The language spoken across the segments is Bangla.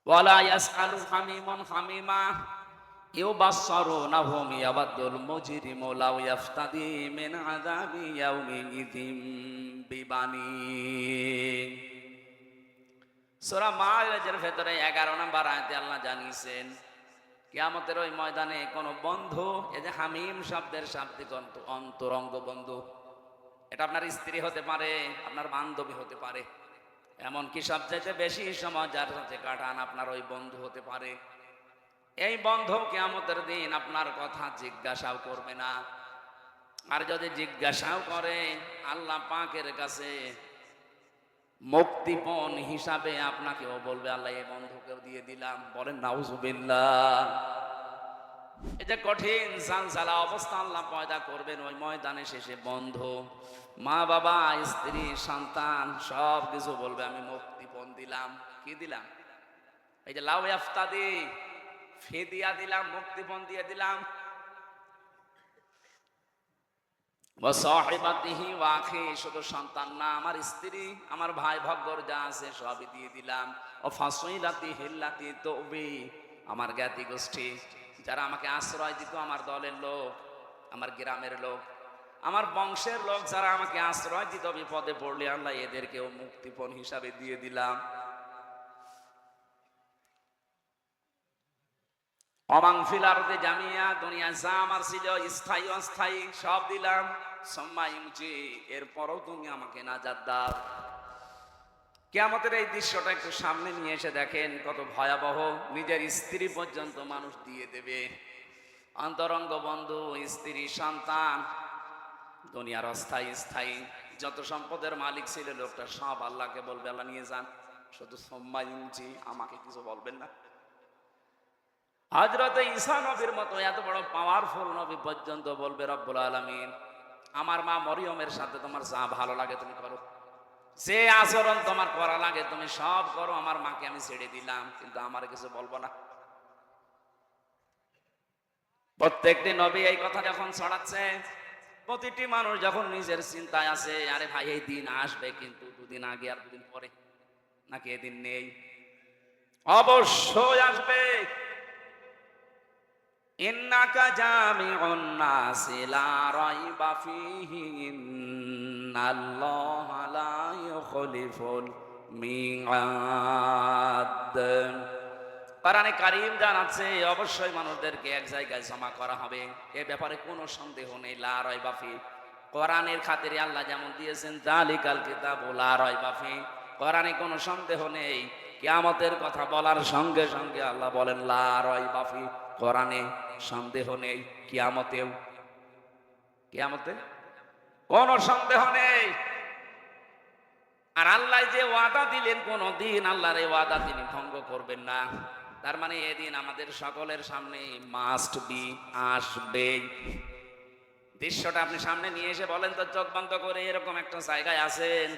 ওয়ালা ইয়াসআলু হামিমুন হামিমা ইউবাসসারুনাহুম ইয়াওয়াদ্দুল মুজরিমু লাউ ইয়াফতাদি মিন আযাবি ইয়াউমিযিম বিবানি। সূরা মাআরিজের ভেতরে 11 নম্বর আয়াতে আল্লাহ জানিয়েছেন কিয়ামতের ওই ময়দানে কোন বন্ধু, এই যে হামিম শব্দের শাব্দিক অন্তরঙ্গ বন্ধু, এটা আপনার স্ত্রী হতে পারে, আপনার বান্ধবী হতে পারে, এমনকি সবচাইতে বেশি সময় যার সাথে কাটান আপনার ওই বন্ধু হতে পারে। এই বন্ধু কিয়ামতের দিন আপনার কথা জিজ্ঞাসাও করবে না, আর যদি জিজ্ঞাসাও করে আল্লাহ পাকের কাছে মুক্তিপণ হিসাবে আপনাকেও বলবে আল্লাহ এই বন্ধুকেও দিয়ে দিলাম। বলেন নাউজুবিল্লাহ। এই যে কঠিন সালসালা অবস্থা আল্লাহ পয়দা করবেন ওই ময়দানে শেষে, বন্ধু, মা বাবা, স্ত্রী, সন্তান সব কিছু বলবে আমি মুক্তিপণ দিলাম। কি দিলাম? এই যে লাউ ইয়াফতাদি, ফিদিয়া দিলাম, মুক্তিপণ দিয়ে দিলাম। ওয়া সাহিবাতিহি ওয়া আখি, শুধু সন্তান না, আমার স্ত্রী, আমার ভাই ভগ্গর যা আছে সবই দিয়ে দিলাম। ও ফাসইলাতি হিল্লাতি তুবি, আমার জ্ঞাতি গোষ্ঠী যারা আমাকে আশ্রয় দিত, আমার দলের লোক, আমার গ্রামের লোক, আমার বংশের লোক যারা আমাকে আশ্রয় দিত বিপদে পড়লে, আল্লাহ এদেরকেও মুক্তিপণ হিসাবে দিয়ে দিলাম। অমাং ফিল আরদি জামিয়া, দুনিয়া যা আমার ছিল স্থায়ী অস্থায়ী সব দিলাম। সুম্মা ইউজি, এরপরও তুমি আমাকে নাজাত দাও। কিয়ামতের এই দৃশ্যটা একটু সামনে নিয়ে এসে দেখেন কত ভয়াবহ। নিজের স্ত্রী পর্যন্ত মানুষ দিয়ে দেবে, অন্তরঙ্গ বন্ধু, স্ত্রী, সন্তান, দুনিয়ার অস্থায়ী স্থায়ী যত সম্পদের মালিক ছিল লোকটা সব আল্লাহকে বলবে আল্লাহ নিয়ে যান, শুধু সুম্মা ইউজি, আমাকে কিছু বলবেন না। হযরত ঈসা নবীর মতো এত বড় পাওয়ারফুল নবী পর্যন্ত বলবে রব্বুল আলামিন আমার মা মরিয়মের সাথে তোমার যা ভালো লাগে তুমি করো, যে আচরণ তোমার করা লাগে তুমি সব করো, আমার মাকে আমি ছেড়ে দিলাম, কিন্তু আমার কিছু বলবো না। প্রত্যেকটি নবী এই কথা যখন ছড়াচ্ছে, প্রতিটি মানুষ যখন নিজের চিন্তায় আছে, আরে ভাই এই দিন আসবে, কিন্তু দুদিন আগে আর দুদিন পরে, নাকি এদিন নেই? অবশ্যই আসবে। ইন্নাকা জামিউন নাসি লা রাইবা ফীহি ইন্নাল্লাহা লা ইউখলিফুল মিআদ। কোরআনে কারীম জানাচ্ছে অবশ্যই মানুষদেরকে এক জায়গায় জমা করা হবে, এ ব্যাপারে কোনো সন্দেহ নেই। লা রাইবা ফী, কোরআনের খাতিরে আল্লাহ যেমন দিয়েছেন যালিকাল কিতাবু লা রাইবা ফী, কোরআনে কোনো সন্দেহ নেই। কিয়ামতের কথা বলার সঙ্গে সঙ্গে আল্লাহ বলেন লা রাইবা ফী, কোরআনে সন্দেহ নেই, কিয়ামতেও, কিয়ামতে কোনো সন্দেহ নেই। আর আল্লাহ যে ওয়াদা দিলেন কোন দিন আল্লাহর এই ওয়াদা তিনি ভঙ্গ করবেন না। তার মানে এদিন আমাদের সকলের সামনে মাস্ট বি, আসবে। দৃশ্যটা আপনি সামনে নিয়ে এসে বলেন তো চোখ বন্ধ করে, এরকম একটা জায়গায় আছেন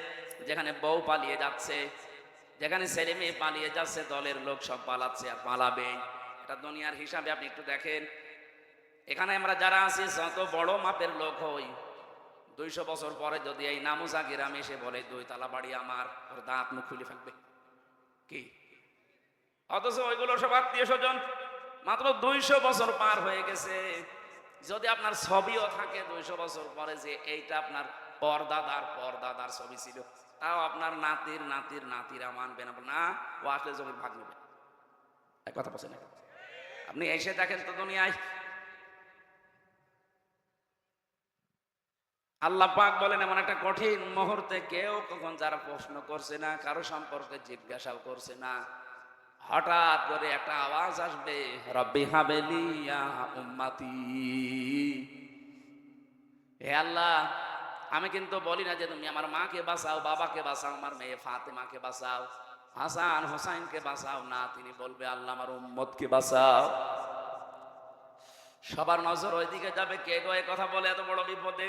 যেখানে বউ পালিয়ে যাচ্ছে, যেখানে ছেলে মেয়ে পালিয়ে যাচ্ছে, দলের লোক সব পালাচ্ছে আর পালাবে। এটা দুনিয়ার হিসাবে আপনি একটু দেখেন। এখানে আমরা যারা আছি যত বড় মাপের লোক হই, 200 বছর পরে যদি এই নামুজা গ্রামে এসে বলে 2 তালা বাড়ি আমার, ওর দাঁত মুখ খুলে ফেলবে কি? অথচ ওইগুলো সব আত্মীয় স্বজন, মাত্র 200 বছর পার হয়ে গেছে। যদি আপনার ছবিও থাকে 200 বছর পরে যে এইটা আপনার পরদাদার ছবি ছিল, তাও আপনার নাতির নাতির নাতিরা মানবে না, ও আসলে জমির ভাগ নেবে। এক কথা বলছেন না? আপনি এসে দেখেন তো দুনিয়ায় আল্লাহ পাক বলেন এমন একটা কঠিন মুহূর্তে কেউ কখন যারা প্রশ্ন করছে না, কারো সম্পর্কে জিজ্ঞাসাও করছে না, হঠাৎ করে একটা আওয়াজ আসবে, রব্বি হাবেলি ইয়া উম্মতি। হে আল্লাহ, আমি কিন্তু বলি না যে তুমি আমার মাকে বাঁচাও, বাবাকে বাঁচাও, আমার মেয়ে ফাতেমাকে বাঁচাও, হাসান হোসাইনকে বাঁচাও, না, তিনি বলবে আল্লাহ আমার উম্মতকে বাঁচাও। সবার নজর ওইদিকে যাবে। কে গো কথা বলে এত বড় বিপদে?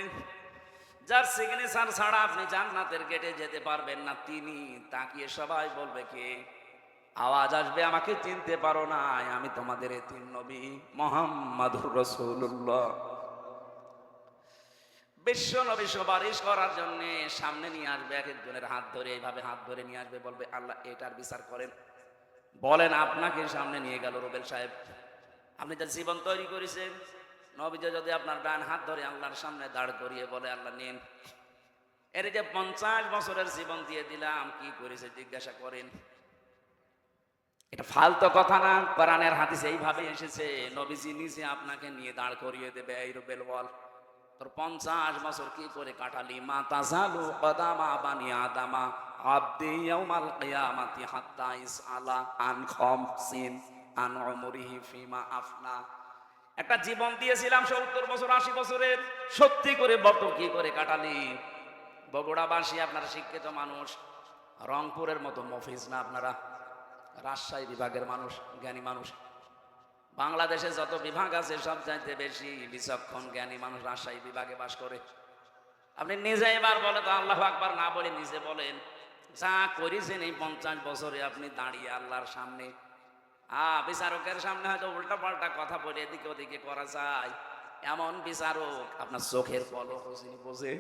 যার সিগনেচার ছাড়া আপনি জান্নাতের গেটে যেতে পারবেন না, তিনি তাকিয়ে সবাই বলবে কে? আওয়াজ আসবে, আমাকে চিনতে পারো না, আমি তোমাদের এতিম নবী মুহাম্মাদুর রাসূলুল্লাহ। বিশ্ব নবী সুপারিশ করার জন্য সামনে নিয়ে আসবে, এক একজনের হাত ধরে, এইভাবে হাত ধরে নিয়ে আসবে, বলবে আল্লাহ এটার বিচার করেন। বলেন আপনাকে সামনে নিয়ে গেল রুবেল সাহেব, আপনি যে জীবন তৈরি করেছেন, নবীজি যদি আপনার ডান হাত ধরে আল্লাহর সামনে দাঁড় করিয়ে বলে আল্লাহ নিন, এর যে 50 বছরের জীবন দিয়ে দিলাম, কি করেছে জিজ্ঞাসা করেন। এটা ফালতু কথা না, কোরআনের হাদিস এইভাবে এসেছে। নবীজি নিজে আপনাকে নিয়ে দাঁড় করিয়ে দেবে, এই রুবেল বল তোর 50 বছর কি করে কাটালি। মা তাজালু কদামা বানি আদামা আব্দি ইয়াউমাল কিয়ামাতি হাত্তা ইসআলা আন খামসিন আন উমরিহি ফিমা আফনা। একটা জীবন দিয়েছিলাম 70 বছর 80 বছরের, সত্যি করে বত কি করে কাটালি। বগুড়াবাসী আপনারা শিক্ষিত মানুষ, রংপুরের মতো মফিজ না আপনারা, রাজশাহী বিভাগের মানুষ, জ্ঞানী মানুষ। বাংলাদেশে যত বিভাগ আছে সব চাইতে বেশি বিচক্ষণ জ্ঞানী মানুষ রাজশাহী বিভাগে বাস করে। আপনি নিজে এবার বলে তো আল্লাহু আকবার না বলে নিজে বলেন, যা করেছেন এই 50 বছরে আপনি দাঁড়িয়ে আল্লাহর সামনে, বিচারকের সামনে হয়তো উল্টা পাল্টা কথা বলে এদিকে ওদিকে করা যায়, এমন বিচারক আপনার চোখের পলক বোঝে,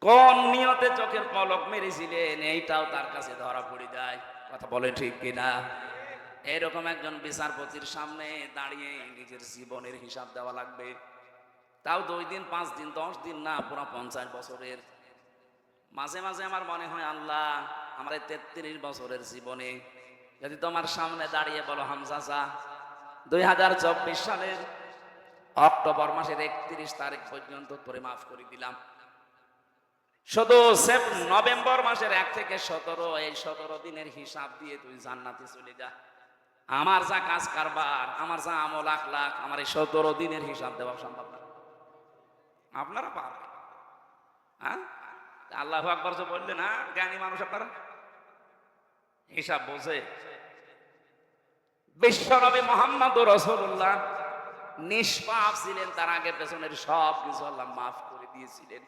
কোন নিয়তে চোখের পলক মেরেছিলেন এইটাও তার কাছে ধরা পড়ে যায়। কথা বলে ঠিক কিনা? এরকম একজন বিচারপতির সামনে দাঁড়িয়ে নিজের জীবনের হিসাব দেওয়া লাগবে, তাও 2 দিন 5 দিন 10 দিন না, পুরো 50 বছরের। মাঝে মাঝে আমার মনে হয় আল্লাহ, আমার 33 বছরের জীবনে যদি তোমার সামনে দাঁড়িয়ে বলো হামজাজা 2024 সালের অক্টোবর মাসের 31 তারিখ পর্যন্ত তোরে মাফ করে দিলাম, শুধু নভেম্বর মাসের 1 থেকে 17, এই 17 দিনের হিসাব দিয়ে তুই জান্নাতে চলে যা, আমার যা কাজ কারবার, আমার যা আমল আখলাক, আমার এই 17 দিনের হিসাব দেওয়া সম্ভব না। আপনারা পারবেন? হ্যাঁ, আল্লাহু আকবার যে বললেন, না জ্ঞানী মানুষ আপনারা, হিসাব বোঝে। বিশ্বনবী মুহাম্মদুর রাসূলুল্লাহ নিষ্পাপ ছিলেন, তার আগে পেছনের সব কিছু আল্লাহ মাফ করে দিয়েছিলেন।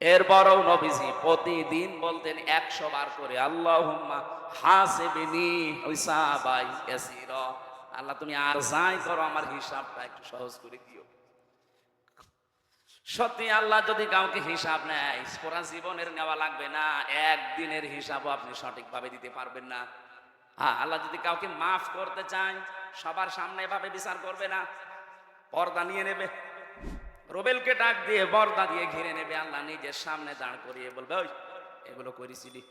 এরপরও নবীজি প্রতিদিন বলতেন 100 বার করে আল্লাহুম্মা হাসিবনি হিসাবাই ইয়াসিরা, আল্লাহ তুমি আর যাই করো আমার হিসাবটা একটু সহজ করে দিও। সত্যি আল্লাহ যদি কাউকে হিসাব নেয়, পুরা জীবনের নেওয়া লাগবে না, একদিনের হিসাবও আপনি সঠিকভাবে দিতে পারবেন না। হ্যাঁ, আল্লাহ যদি কাউকে মাফ করতে চায়, সবার সামনে এভাবে বিচার করবে না, পর্দা নিয়ে নেবে, রুবেলকে ডাক দিয়ে পর্দা দিয়ে ঘিরে নেবে, আল্লাহ নিজের সামনে দাঁড় করিয়ে বলবে ওই এগুলো করেছিলি।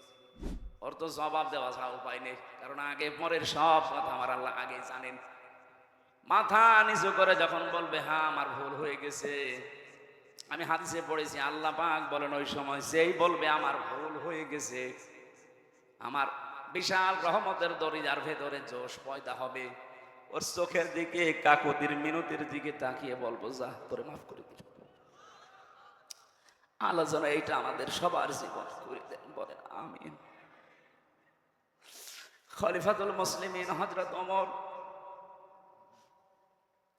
ওর তো জবাব দেওয়া ছাড়া উপায় নেই, কারণ আগে পরের সব কথা আমার আল্লাহ আগে জানেন। মাথা নিচু করে যখন বলবে হ্যাঁ আমার ভুল হয়ে গেছে, আমি হাদিসে পড়েছি আল্লাহ পাক বলেন ওই সময় যেই বলবে আমার ভুল হয়ে গেছে, আমার বিশাল রহমতের দরিজার ভেতরে জোশ পয়দা হবে, ওর চোখের দিকে কাকুতির মিনতির দিকে তাকিয়ে বলবো যা তোরে মাফ করে দিল। আলোচনা এইটা আমাদের সবার জীবন করে দেন, বলেন আমিন। খলিফাতুল মুসলিমিন হযরত ওমর,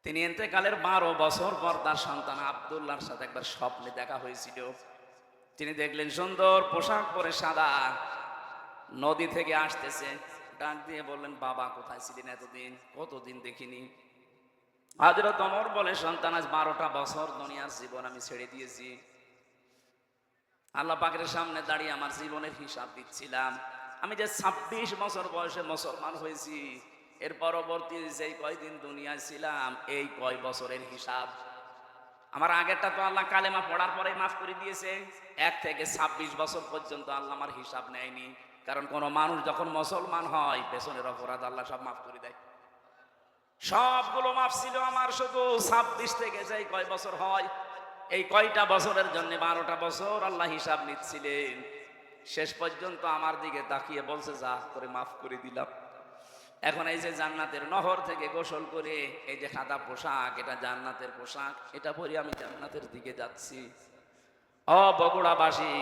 তিনি ইন্তেকালের 12 বছর পর তার সন্তান আব্দুল্লাহর সাথে একবার স্বপ্নে দেখা হয়েছিল। তিনি দেখলেন সুন্দর পোশাক পরে সাদা, নদী থেকে আসতেছে, ডাক দিয়ে বললেন বাবা কোথায় ছিলেন এতদিন, কতদিন দেখিনি। হযরত ওমর বলে সন্তান আজ 12টা বছর দুনিয়ার জীবন আমি ছেড়ে দিয়েছি, আল্লাহ পাকের সামনে দাঁড়িয়ে আমার জীবনের হিসাব দিচ্ছিলাম। আমি যে 26 বছর বয়সে মুসলমান হয়েছি, এর পরবর্তী যেই কয়দিন দুনিয়ায় ছিলাম এই কয় বছরের হিসাব, আমার আগেরটা তো আল্লাহ কালেমা পড়ার পরে মাফ করে দিয়েছে, 1 থেকে 26 বছর পর্যন্ত আল্লাহ আমার হিসাব নেয়নি, কারণ কোন মানুষ যখন মুসলমান হয় পেছনের অপরাধ আল্লাহ সব মাফ করে দেয়। সবগুলো মাফ ছিল আমার, শুধু 26 থেকে যেই কয় বছর হয় এই কয়টা বছরের জন্য 12টা বছর আল্লাহ হিসাব নিচ্ছিলেন। শেষ পর্যন্ত আমার দিকে তাকিয়ে বলছে যা করে মাফ করে দিলাম। এখন এই যে জান্নাতের নহর থেকে গোসল করে এই যে সাদা পোশাক, এটা জান্নাতের পোশাক, এটা পরে আমি জান্নাতের দিকে যাচ্ছি। ও বগুড়াবাসী,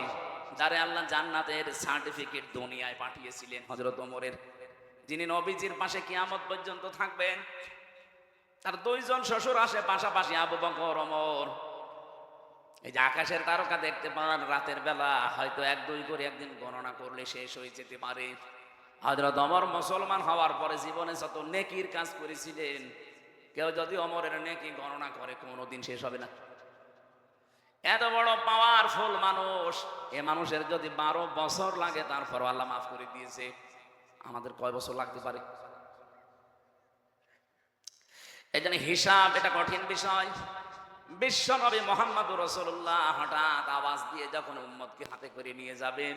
যারে আল্লাহ জান্নাতের সার্টিফিকেট দুনিয়ায় পাঠিয়েছিলেন হযরত ওমরের, যিনি নবীজির পাশে কিয়ামত পর্যন্ত থাকবেন, তার 2 জন শ্বশুর আসে পাশাপাশি, আবু বকর ওমর। এই যে আকাশের তারকা দেখতে পান রাতের বেলা, হয়তো 1-2 করে একদিন গণনা করলে শেষ হয়ে যেতে পারে। হযরত ওমর মুসলমান হওয়ার পরে জীবনে যত নেকির কাজ করেছিলেন, কেউ যদি ওমরের নেকি গণনা করে কোনোদিন শেষ হবে না। এত বড় পাওয়ারফুল মানুষ, এ মানুষের যদি 12 বছর লাগে তারপর আল্লাহ মাফ করে দিয়েছে। আমাদের কয় বছর লাগতে পারে? এই জন্য হিসাব এটা কঠিন বিষয়। বিশ্ব নবী মুহাম্মদুর রাসূলুল্লাহ হঠাৎ আওয়াজ দিয়ে যখন উম্মতকে হাতে করে নিয়ে যাবেন,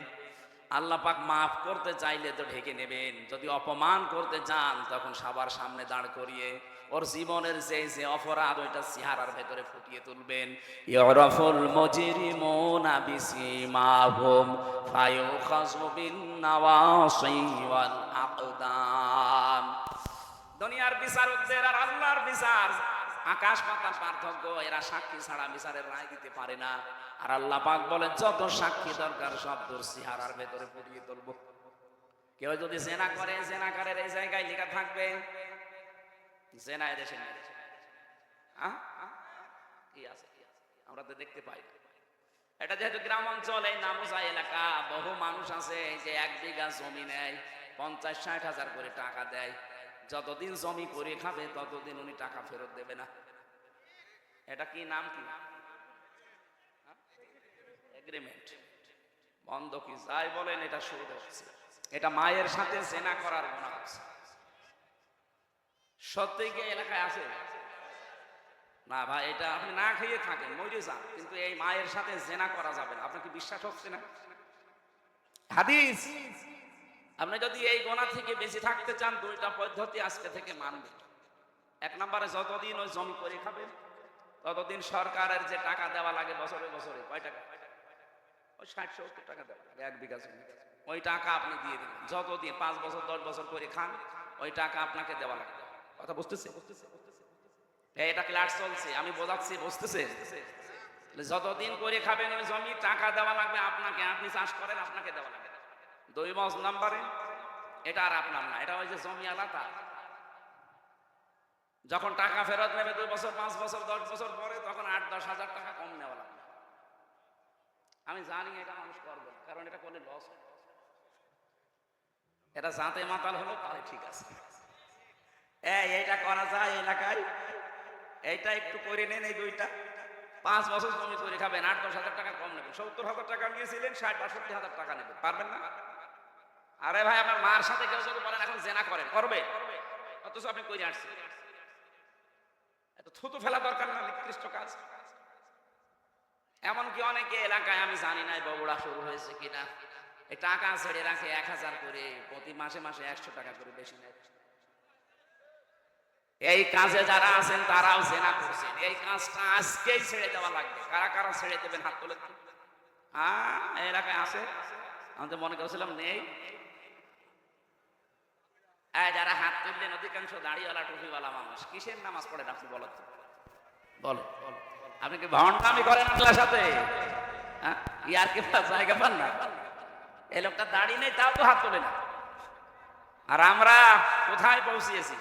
আল্লাহ পাক মাফ করতে চাইলে তো ঢেকে নেবেন, যদি অপমান করতে চান তখন সবার সামনে দাঁড় করিয়ে ওর জীবনের যে অপরাধ ওইটা চেহারার ভেতরে ফুটিয়ে তুলবেন। ইউরাফুল মুজরিমুনা বিসিমাহুম ফায়ুখাযু বিন নাওয়াসি ওয়াল আকদাম। দুনিয়ার বিচারকদের আর আল্লাহর বিচার আকাশ পাতাল পার্থক্য। এরা সাক্ষী ছাড়া বিচারের রায় দিতে পারে না। আর আল্লাহ পাক বলেন যত সাক্ষী দরকার সব তোর চেহারার ভেতরে ফুটিয়ে তুলবো। কেউ যদি জেনা করে, জেনাকারের এই জায়গায় লেখা থাকবে জেনা এদেশে নেই। কি আছে? আমরা তো দেখতে পাই না। এটা যেহেতু গ্রাম অঞ্চল, এই নামুজা এলাকা, বহু মানুষ আছে যে 1 বিঘা জমি নেয় 50-60 হাজার করে টাকা দেয়। যতদিন জমি করে খাবে ততদিন উনি টাকা ফেরত দেবে না। এটা কি নাম? কি এগ্রিমেন্ট, বন্ধকি যাই বলেন, এটা শুরু হচ্ছে। এটা মায়ের সাথে জেনা করার গুনাহ হচ্ছে। সত্যি কি এলাকায় আছে? না ভাই, এটা আপনি না খেয়ে থাকেন, মরে যান, কিন্তু এই মায়ের সাথে জেনা করা যাবে না। আপনার কি বিশ্বাস হচ্ছে না? হাদিস। আপনি যদি এই গোনা থেকে বেঁচে থাকতে চান, 2টা পদ্ধতি আজকে থেকে মানবেন। 1 নম্বরে, যতদিন ওই জমি করে খাবেন ততদিন সরকারের যে টাকা দেওয়া লাগে বছরে বছরে, কয় টাকা? ওই 60-70 টাকা দেওয়া লাগে 1 বিঘা জমি। ওই টাকা আপনি দিয়ে দিবেন। যতদিন 5 বছর 10 বছর করে খান, ওই টাকা আপনাকে দেওয়া লাগে। কথা বুঝতেছে? এটা ক্লাস চলছে, আমি বোঝাচ্ছি, বুঝতেছে? যতদিন করে খাবেন ওই জমি টাকা দেওয়া লাগবে আপনাকে। আপনি চাষ করেন, আপনাকে দেওয়া লাগবে। 2 নম্বরে, এটা আর আপনার না, এটা ওই যে জমি আলাদা। যখন টাকা ফেরত নেবে 2 বছর 5 বছর 10 বছর পরে, তখন 8-10 হাজার টাকা কম নেওয়া লাগবে। আমি জানি এটা মানুষ করবে, কারণ এটা করলে লস। এটা জাতে মাতাল হলো তাহলে ঠিক আছে, এইটা করা যায় এলাকায়, এইটা একটু করে নেন। এই 2টা 5 বছর জমি করে খাবেন, 8-10 হাজার টাকা কম নেবেন। 70 হাজার টাকা নিয়েছিলেন, 60-62 হাজার টাকা নেবেন। পারবেন না? আরে ভাই, আপনার মার সাথে কেউ যদি বলেন এখন জেনা করেন, করবে? অথচ আপনি করে আসছেন। এত থুতু ফেলা দরকার না, নিকৃষ্ট কাজ। এমনকি অনেকে এলাকায়, আমি জানি না বগুড়া শুরু হয়েছে কিনা, এই টাকা ছেড়ে রাখে 1000 করে, প্রতি মাসে মাসে 100 টাকা করে বেশি নেয়। এই কাজে যারা আছেন তারাও জেনা করছেন। এই কাজটা আজকেই ছেড়ে দেওয়া লাগবে। কারা কারা ছেড়ে দেবেন হাত তুলে? এই এলাকায় আছে? আমি তো মনে করছিলাম নেই। যারা হাত তুললেন অধিকাংশ দাড়িওয়ালা টুপিওয়ালা মানুষ। কিসের নামাজ পড়েন আপনি বলেন তো? বলেন, আপনি কি ভণ্ডামি করেন আল্লাহর সাথে? ইয়ার কি জায়গা পান না? এই লোকটা দাড়ি নেই, তাও তো হাত তোলে না। আর আমরা কোথায় পৌঁছিয়েছি?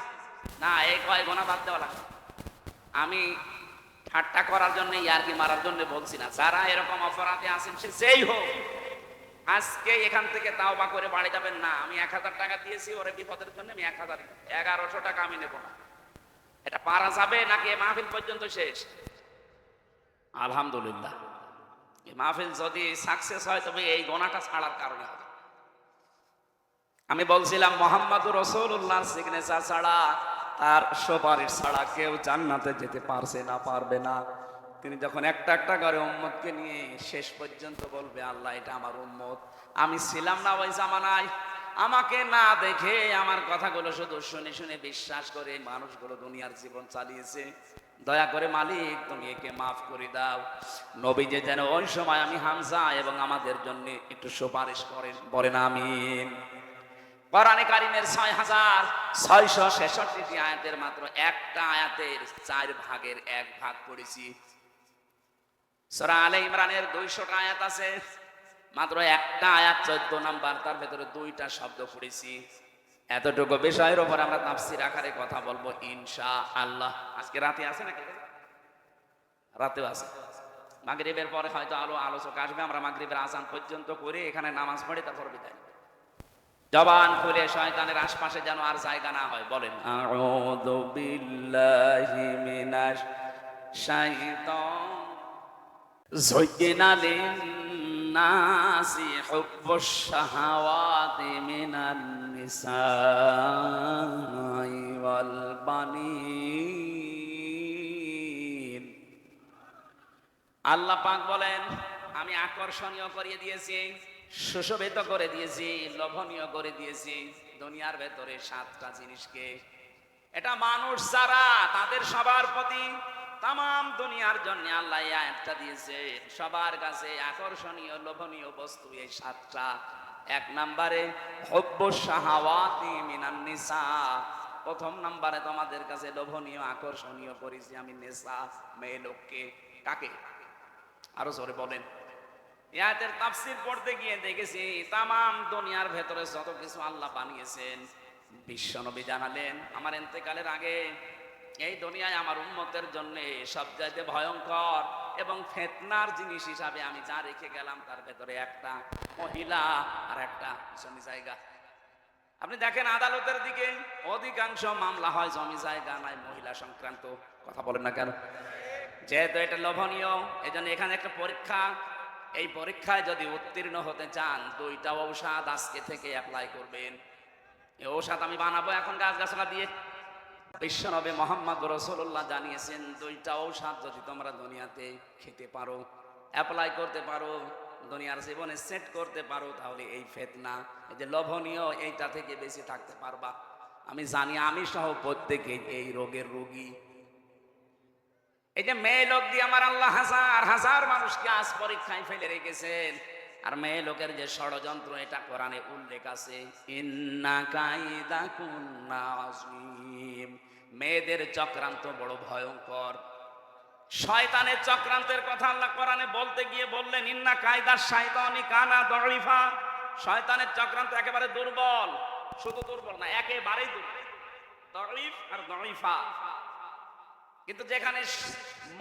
না, এই কয় গোনা বাদ দেওয়া লাগবে। আমি ঠাট্টা করার জন্য, ইয়ারকি মারার জন্য বলছি না। যারা এরকম অপরাধে আছেন, সে যেই হোক, আজকে এখান থেকে তাওবা করে বাড়ি যাবেন না। আমি 1000 টাকা দিয়েছি ওরে বিপদের জন্য, আমি 1100 টাকা আমি নেব না। এটা পারা যাবে নাকি এই মাহফিল পর্যন্ত শেষ? আলহামদুলিল্লাহ, এই মাহফিল যদি সাকসেস হয় তবে এই গোনাটা ছাড়ার কারণে হবে। আমি বলছিলাম মুহাম্মদুর রাসূলুল্লাহর সিগনেচার ছাড়া, তার সুপারিশ ছাড়া কেউ জান্নাতে যেতে পারছে না, পারবে না। তিনি যখন একটা একটা করে উম্মতকে নিয়ে শেষ পর্যন্ত বলবে, আল্লাহ এটা আমার উম্মত। আমি ছিলাম না ওই জামানায়, আমাকে না দেখে আমার কথাগুলো শুধু শুনে শুনে বিশ্বাস করে মানুষগুলো দুনিয়ার জীবন চালিয়েছে। দয়া করে মালিক তুমি একে মাফ করে দাও। নবীজি যেন ওই সময় আমি হামজা এবং আমাদের জন্য একটু সুপারিশ করেন, বলেন আমিন। কোরআনে কারীমের 6666টি আয়াতের মাত্র একটা আয়াতের 4 ভাগের 1 ভাগ পড়েছি। সূরা আলে ইমরানের 200টা আয়াত আছে, মাত্র একটা আয়াত 14 নাম্বার, তার ভেতরে 2টা শব্দ পড়েছি। এতটুকু বিষয়ের উপর আমরা তাফসীর আকারে কথা বলবো ইনশাআল্লাহ। আজকে রাতে আছে নাকি? রাতেও আছে। মাগরিবের পরে হয়তো আলোচক আসবে, আমরা মাগরিবের আযান পর্যন্ত করে এখানে নামাজ পড়ে তারপর বিদায়। জবান খুলে শয়তানের আশপাশে যেন আর জায়গা না হয়, বলেন আউযু বিল্লাহি মিনাশ শাইতান। যুয়িনা নাসি হুব্বুশ শাহাওয়াতি মিনান নিসাই ওয়াল বানিন। আল্লাহ পাক বলেন, আমি আকর্ষণীয় করিয়ে দিয়েছি, সুশোভিত করে দিয়েছি, লোভনীয় করে দিয়েছি দুনিয়ার ভেতরে 7টা জিনিসকে। এটা মানুষ যারা, তাদের সবার প্রতি, তাম দুনিয়ার জন্য আল্লাহ এই আয়াতটা দিয়েছে। সবার কাছে আকর্ষণীয় লোভনীয় বস্তু এই 7টা। 1 নম্বরে হুব্বুশ শাহাওয়াতি মিনান নিসা। প্রথম নম্বরে তোমাদের কাছে লোভনীয় আকর্ষণীয় করেছি আমি নেশা, মেয়ে লোককে। কাকে? আরো জোরে বলেন। এই আয়াতের তাফসীর পড়তে গিয়ে দেখেছি তাম দুনিয়ার ভেতরে যত কিছু আল্লাহ বানিয়েছেন, বিশ্বনবী জানালেন আমার ইন্তেকালের আগে এই দুনিয়ায় আমার উম্মতের জন্য সবচাইতে ভয়ঙ্কর এবং ফিতনার জিনিস হিসাবে আমি যা রেখে গেলাম তার ভেতরে একটা মহিলা আর একটা জমি জায়গা। আপনি দেখেন আদালতের দিকে অধিকাংশ মামলা হয় জমি জায়গা নাই মহিলা সংক্রান্ত। কথা বলেন না কেন? যেহেতু এটা লোভনীয়, এজন্য এখানে একটা পরীক্ষা। এই পরীক্ষায় যদি উত্তীর্ণ হতে চান 2টা ঔষধ আজকে থেকে অ্যাপ্লাই করবেন। এই ঔষধ আমি বানাবো এখন গাছগাছলা দিয়ে। বিশ্বনবী মুহাম্মদ রাসূলুল্লাহ জানিয়েছেন 2টা ঔষধ যদি তোমরা দুনিয়াতে খেতে পারো, অ্যাপ্লাই করতে পারো, দুনিয়ার জীবনে সেট করতে পারো, তাহলে এই ফিতনা, এই যে লোভনীয়, এইটা থেকে বেঁচে থাকতে পারবা। আমি জানি আমি সহ প্রত্যেকে এই রোগের রোগী। এই যে মেয়ে লোক দিয়ে আমার আল্লাহ হাজার হাজার মানুষকে আজ পরীক্ষায় ফেলে রেখেছেন। আর মেয়ে লোকের যে ষড়যন্ত্র, এটা কোরআনে উল্লেখ আছে, ইন্না কাইদাকুন্না আযীম। মেয়েদের চক্রান্ত বড় ভয়ঙ্কর। শয়তানের চক্রান্তের কথা আল্লাহ কোরআনে বলতে গিয়ে বললেন, ইন্না কায়দাশ শাইতানি কানা দাঈফা। শয়তানের চক্রান্ত একেবারে দুর্বল। শুধু দুর্বল না, একেবারেই দুর্বল। দাঈফ আর দাঈফা। কিন্তু যেখানে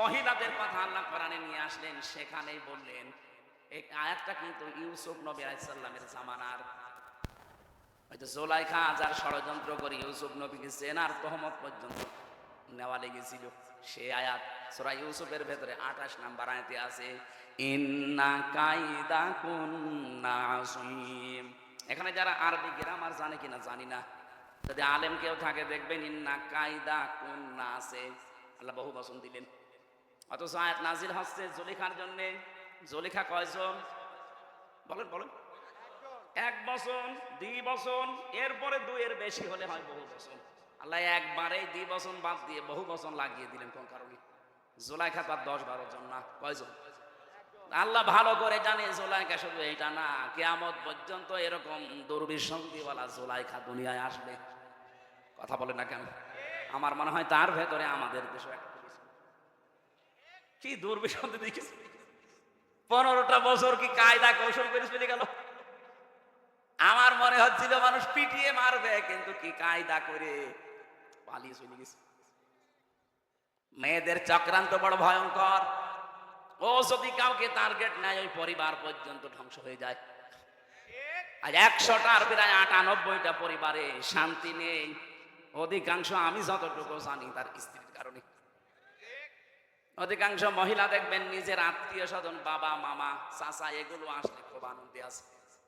মহিলাদের কথা আল্লাহ কোরআনে নিয়ে আসলেন, সেখানেই বললেন, এই আয়াতটা কিন্তু ইউসুফ নবী আলাইহিস সালামের জামানার। হয়তো জুলাইখা যার ষড়যন্ত্র করে ইউসুফ নবীকে জেনার তহমত পর্যন্ত নেওয়া লেগেছিল, সেই আয়াত সূরা ইউসুফের ভেতরে 28 নম্বর আয়াতে আছে, ইন্না কাইদাকুন্না আযীম। এখানে যারা আরবি গ্রামার জানে কিনা জানি না, যদি আলেম কেউ থাকে দেখবেন ইন্না কাইদাকুন্না আছে, আল্লাহ বহু বচন দিলেন। অথচ আয়াত নাজিল হচ্ছে জুলেখার জন্য। জুলেখা কয়জন বলেন বলেন? 1 বচন, 2 বচন, এরপরে 2 এর বেশি হলে হয় বহু বচন। আল্লাহ একবারেই 2 বচন বাদ দিয়ে বহু বচন লাগিয়ে দিলেন। কোন কারণে? জুলাইখা তো 10-12 জন না, কয়জন? আল্লাহ ভালো করে জানে জুলাইখা শুধু এইটা না, কিয়ামত পর্যন্ত এরকম দুর্বিসন্ধিওয়ালা জুলাইখা দুনিয়ায় আসবে। কথা বলে না কেন? আমার মনে হয় তার ভেতরে আমাদের দেশে একটা কি দুর্বিসন্ধি দেখেছি। 15টা বছর কি কায়দা কৌশল করে চলে গেল। আমার মনে হচ্ছিল মানুষ পিটিয়ে মারবে, কিন্তু কি কায়দা করে পালিয়ে চলে গেছে। মেয়েদের চক্রান্ত বড় ভয়ঙ্কর। ও যদি কাউকে টার্গেট নেয়, ওই পরিবার পর্যন্ত ধ্বংস হয়ে যায়। আজ 100টার প্রায় 98টা পরিবারে শান্তি নেই। অধিকাংশ, আমি যতটুকু জানি, তার স্ত্রীর কারণে। অধিকাংশ মহিলা দেখবেন নিজের আত্মীয় স্বজন, বাবা মামা চাচা, এগুলো আসলে খুব আনন্দে আছে।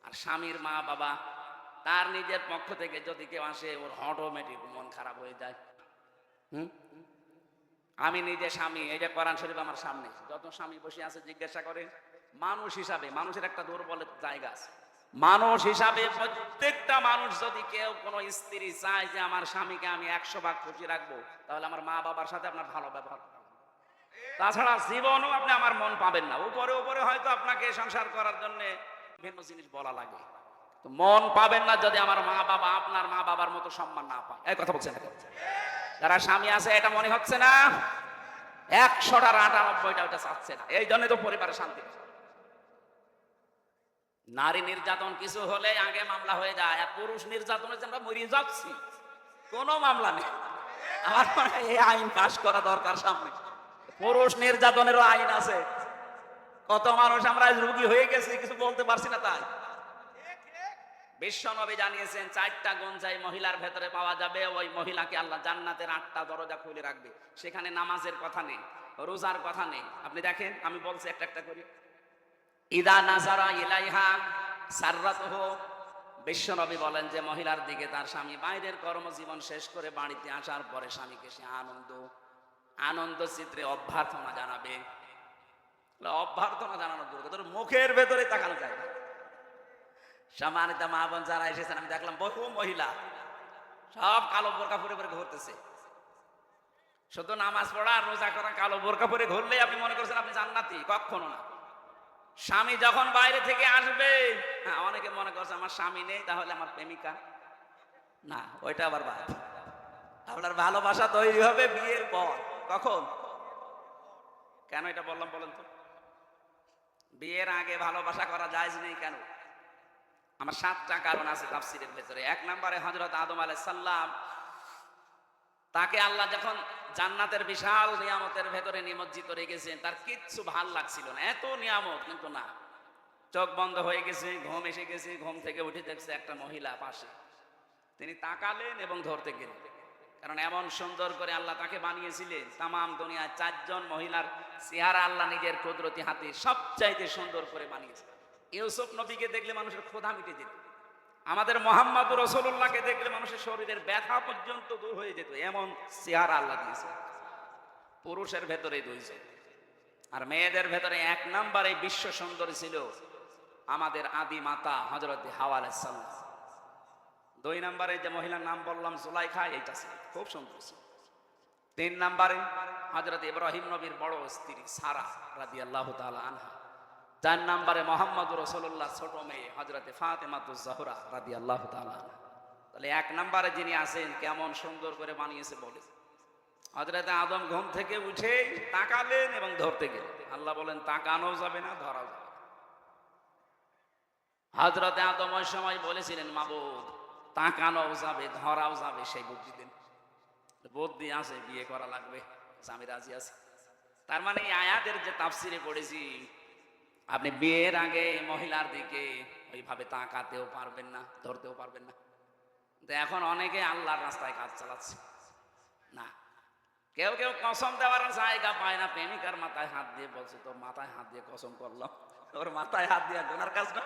আর স্বামীর মা বাবা, তার নিজের পক্ষ থেকে যদি কেউ আসে, ওর অটোমেটিক মন খারাপ হয়ে যায়। আমি নিজে স্বামী, এই যে কোরআন শরীফ আমার সামনে, যত স্বামী বসে আছে জিজ্ঞাসা করে, মানুষ হিসাবে মানুষের একটা দুর্বল জায়গা আছে। মানুষ হিসাবে প্রত্যেকটা মানুষ, যদি কেউ কোনো স্ত্রী চায় যে আমার স্বামীকে আমি 100 ভাগ খুশি রাখবো, তাহলে আমার মা বাবার সাথে আপনার ভালো ব্যবহার, তাছাড়া জীবনও আপনি আমার মন পাবেন না। উপরে উপরে হয়তো আপনাকে সংসার করার জন্য ভিন্ন জিনিস বলা লাগে, তো মন পাবেন না যদি আমার মা বাবা আপনার মা বাবার মতো সম্মান না পায়। এই কথা বলছেন যারা স্বামী আছে, এটা মনে হচ্ছে না 100টার 98টা ওটা চাচ্ছে না। এই জন্য তো পরিবারে শান্তি। নারী নির্যাতন কিছু হলে আগে মামলা হয়ে যায়, আর পুরুষ নির্যাতনে আমরা মরে যাচ্ছি, কোনো মামলা নেই। আমার মনে হয় এই আইন পাস করা দরকার সামনে। পুরুষ নির্যাতনেরও আইন আছে। কত মানুষ আমরা রোগী হয়ে গেছি, কিছু বলতে পারছি না। তাই বিশ্বনবী জানিয়েছেন 4টা গুণ যাই মহিলার ভেতরে পাওয়া যাবে, ওই মহিলাকে আল্লাহ জান্নাতের 8টা দরজা খুলে রাখবে। সেখানে নামাজের কথা নেই, রোজার কথা নেই। আপনি দেখেন, আমি বলছি একটা একটা করি। ইদা নাজারা ইলাইহা সাররাতুহু, বিশ্বনবী বলেন যে মহিলার দিকে তার স্বামী বাইরের কর্মজীবন শেষ করে বাড়িতে আসার পরে স্বামীকে সে আনন্দ চিত্রে অভ্যর্থনা জানাবে। অভ্যর্থনা জানানোর দূর কথা, মুখের ভেতরে তাকানো যায় না। সম্মানিত মা বোন যারা এসেছেন, আমি দেখলাম বহু মহিলা সব কালো বোরকা পরে পরে ঘুরতেছে। শুধু নামাজ পড়া আর রোজা করা, কালো বোরকা পরে ঘুরলে আপনি মনে করছেন আপনি জান্নাতি, কখনো না। স্বামী যখন বাইরে থেকে আসবে, হ্যাঁ, অনেকে মনে করছে আমার স্বামী নেই তাহলে আমার প্রেমিকা, না, ওইটা আবার বাদ। আপনার ভালোবাসা তৈরি হবে বিয়ের পর। কখন? কেন এটা বললাম বলেন তো? বিয়ের আগে ভালোবাসা করা জায়েজ নেই কেন? আমার 7টা কারণ আছে তাফসীরের ভেতরে। 1 নম্বরে হযরত আদম আলাইহিস সালাম, তাকে আল্লাহ যখন জান্নাতের বিশাল নিয়ামতের ভেতরে নিমজ্জিত রেখেছেন, তার কিচ্ছু ভাল লাগছিল না, এত নিয়ামত, কিন্তু না, চোখ বন্ধ হয়ে গেছে, ঘুম এসে গেছে, ঘুম থেকে উঠে দেখছে একটা মহিলা পাশে। তিনি তাকালেন এবং ধরতে গেলেন, কারণ এমন সুন্দর করে আল্লাহ তাকে বানিয়েছিলেন। তামাম দুনিয়ায় 4 জন মহিলার চেহারা আল্লাহ নিজের কুদরতি হাতে সবচাইতে সুন্দর করে বানিয়েছে। ইউসুফ নবীকে দেখলে মানুষের ক্ষুধা মিটে যেত, আমাদের মুহাম্মদুর রাসূলুল্লাহকে দেখলে মানুষের শরীরের ব্যথা পর্যন্ত দূর হয়ে যেত, এমন চেহারা আল্লাহ দিয়েছে। পুরুষের ভেতরে 2 জন, আর মেয়েদের ভেতরে 1 নম্বরে বিশ্ব সুন্দরী ছিল আমাদের আদি মাতা হযরত হাওয়া আলাইহিস সালাম। 2 নম্বরে যে মহিলার নাম বললাম জুলাইখা, এইটা ছিল খুব সুন্দর ছিল। 3 নম্বরে হযরত ইব্রাহিম নবীর বড় স্ত্রী সারা রাদিয়াল্লাহু তাআলা আনহা। 4 নম্বরে মুহাম্মদুর রাসূলুল্লাহ ছোট মেয়ে হযরত ফাতেমাতুজ জাহরা রাদিয়াল্লাহু তাআলা আনহা। তাহলে 1 নম্বরে যিনি আছেন, কেমন সুন্দর করে বানিয়েছে বলে। হযরত আদম ঘুম থেকে উঠে তাকালেন এবং ধরতে গেলেন। আল্লাহ বলেন তাকানো যাবে না, ধরাও যাবে না। হযরত আদম ওই সময় বলেছিলেন, মাবুদ তাকানো যাবে, ধরাও যাবে, সেই বুদ্ধি দেন। বুদ্ধি আছে, বিয়ে করা লাগবে, স্বামী রাজি আছে। তার মানে এই আয়াতের যে তাফসিরে পড়েছি, আপনি বিয়ের আগে মহিলার দিকে ওইভাবে তাকাতেও পারবেন না, ধরতেও পারবেন না। তো এখন অনেকে আল্লাহর রাস্তায় কাজ চালাচ্ছে না। কেউ কেউ কসম দেওয়ার জায়গা পায় না, প্রেমিকার মাথায় হাত দিয়ে বলছে, তোর মাথায় হাত দিয়ে কসম করলাম। ওর মাথায় হাত দিয়ে গোনার কাজ না,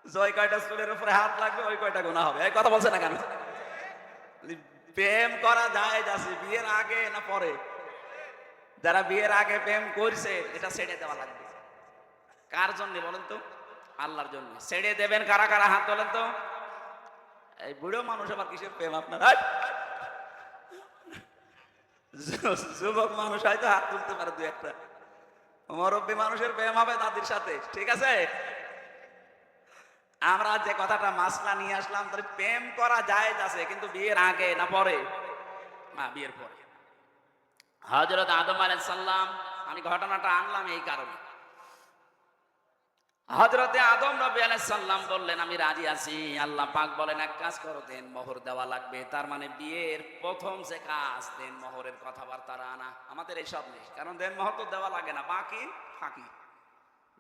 জয় কয়টা চুলের উপরে হাত লাগবে ওই কয়টা গোনা হবে। এই কথা বলছে না কেন? প্রেম করা যায় আছে বিয়ের আগে না পরে? যারা বিয়ের আগে প্রেম করছে, এটা ছেড়ে দেওয়া লাগবে। কার জন্য বলেন তো? আল্লাহর জন্য। ছেড়ে দেবেন কারা কারা, হাত তোলেন তো। এই বুড়ো মানুষ আবার কিসের প্রেম আপনার? যুবক মানুষ হয়তো হাত তুলতে পারে 2-1টা, মুরব্বী মানুষের প্রেম হবে তাদের সাথে, ঠিক আছে? আমরা যে কথাটা মাসলা নিয়ে আসলাম, তাহলে প্রেম করা জায়েজ আছে, কিন্তু বিয়ের আগে না পরে? না, বিয়ের পরে। হযরত আদম আলাইহিস সালাম, আমি ঘটনাটা আনলাম এই কারণে, হযরতে আদম নবী আলাইহিস সালাম বললেন আমি রাজি আছি। আল্লাহ পাক বলেন এক কাজ করো, দেন মোহর দেওয়া লাগবে। তার মানে বিয়ের প্রথম যে কাজ, দেন মোহরের কথাবার্তা আনা। আমাদের এইসব নেই, কারণ দেন মোহর তো দেওয়া লাগে না, বাকি ফাঁকি।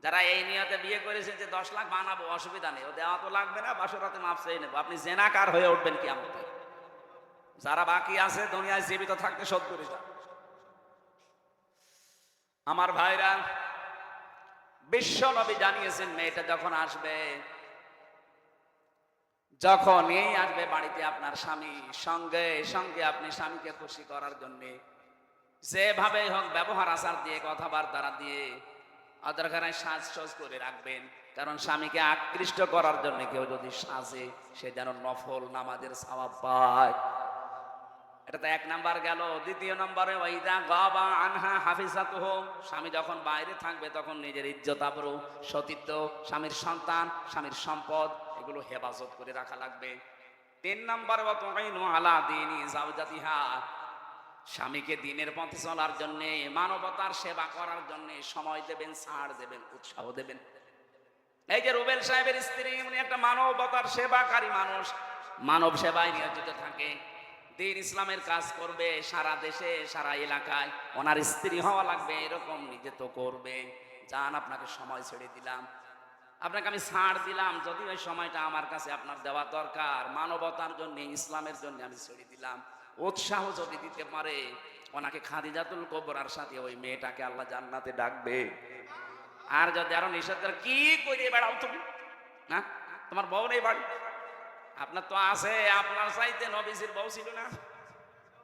যারা এই নিয়তে বিয়ে করেছেন যে 10 লাখ বানাবো, অসুবিধা নেই, ও দেওয়া তো লাগবে না, বাসরাতে মাফ চেয়ে নেবো, আপনি জেনাকার হয়ে উঠবেন কিয়ামতে। যারা বাকি আছে দুনিয়ায় জীবিত থাকতে 70টা। আমার ভাইরা, বিশ্ব নবী জানিয়েছেন মেয়েটা যখন আসবে, যখন এই আসবে বাড়িতে আপনার স্বামী, সঙ্গে সঙ্গে আপনি স্বামীকে খুশি করার জন্য যেভাবে হোক ব্যবহার আচার দিয়ে, কথাবার্তা দিয়ে অদরকারে সাজসজ করে রাখবেন। কারণ স্বামীকে আকৃষ্ট করার জন্য কেউ যদি সাজে, সে যেন নফল নামাজের সওয়াব পায়। এটা তো 1 নাম্বার গেল। 2 নম্বরে ওয়াইদা গাবা আনহা হাফিজাতুহু, স্বামী যখন বাইরে থাকবে তখন নিজের ইজ্জত আবরু, সতীত্ব, স্বামীর সন্তান, স্বামীর সম্পদ, এগুলো হেফাজত করে রাখা লাগবে। 3 নম্বরে ওয়া তুইনু আলা দীনি যাওজাতিহা, স্বামীকে দ্বীনের পথে চলার জন্য, মানবতার সেবা করার জন্য সময় দেবেন, ছাড় দেবেন, উৎসাহ দেবেন। এই যে রুবেল সাহেবের স্ত্রী, উনি একটা মানবতার সেবাকারী মানুষ, মানব সেবায় নিয়োজিত থাকে, দ্বীন ইসলামের কাজ করবে সারা দেশে সারা এলাকায়। ওনার স্ত্রী হওয়া লাগবে এরকম নিজে তো করবে। যান, আপনাকে সময় ছেড়ে দিলাম, আপনাকে আমি ছাড় দিলাম, যদি ওই সময়টা আমার কাছে আপনার দেওয়া দরকার, মানবতার জন্য, ইসলামের জন্য আমি ছেড়ে দিলাম। উৎসাহ যদি দিতে পারে, ওনাকে খাদিজাতুল কুবরার সাথে ওই মেয়েটাকে আল্লাহ জান্নাতে ডাকবে। আর যদি আরো নিষেধ করে, কি করে বেড়াও তুমি, না তোমার বউ নেই বাড়ি? আপনার তো আছে, আপনার চাইতে নবীজির বউ ছিল না?